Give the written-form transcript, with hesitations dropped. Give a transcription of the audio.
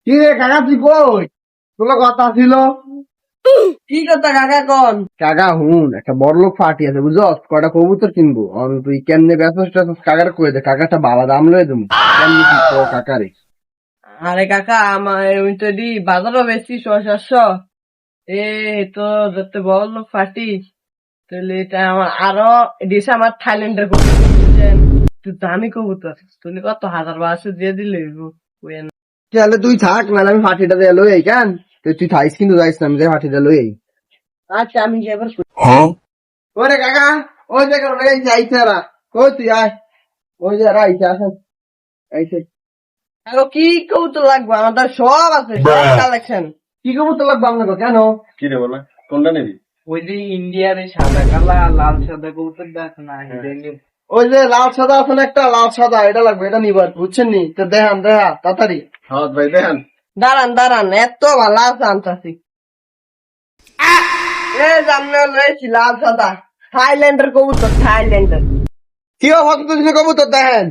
কি রে কাকা তুই কই? তোর কথা ছিল। কি কথা কাকা কন? কাকা হুন একটা বড় লোক পার্টি আছে বুঝছস, কয়টা কবুতর কিনবো। তুই কেমনে ব্যস্ত ট্যাস্ত কাকার কয়ে দে, কাকাটা বাবা দাম লয়ে দেবো। কেমনে কি কো কাকারে? আরে কাকা আমার আমি তো এটি বাজারও বেশি 600-700 এ তো যত বড় লোক পার্টি তাহলে এটা আমার আরো এদিকে আমার থাইল্যান্ডের কবুতর বুঝছেন, তুই দামি কবুতর তুমি কত 1000-1200 দিয়ে দিলে বুঝেন। তাহলে তুই থাক, নাহলে আমি ফাটিটা দিয়ে লই আই কেন। তুই থাইস কিন্তু যাইস না, আমি যে ফাটিটা লই আই। আচ্ছা আমি কি এবার ওরে কাকা, ওই যে কারণ এই আইছে এরা। কই তুই আয়, ওই যে এরা আইছে, আসেন আইছে। আরো কি কবুতর লাগবে? আমাদের সব আছে, সব কালেকশন। কি কবুতর লাগবে আপনাকে কেন? কি রে বলা কোনটা নিবি? ওই যে ইন্ডিয়ার এই সাদা কালা লাল সাদা কবুতর দেখ না, ওই যে লাল সাদা আছে না একটা, লাল সাদা এটা লাগবে, এটা নিবার বুঝছেন নি? তো দেখান দেখা তাড়াতাড়ি। হ্যাঁ ভাই দেখেন। দাঁড়ান দাঁড়ান, এত ভালো আছে আনতাছি। এ সামনে রয়েছি লাল সাদা থাইল্যান্ডের কবুতর, থাইল্যান্ডের। কি অবস্থা তুমি কবুতর দেখেন।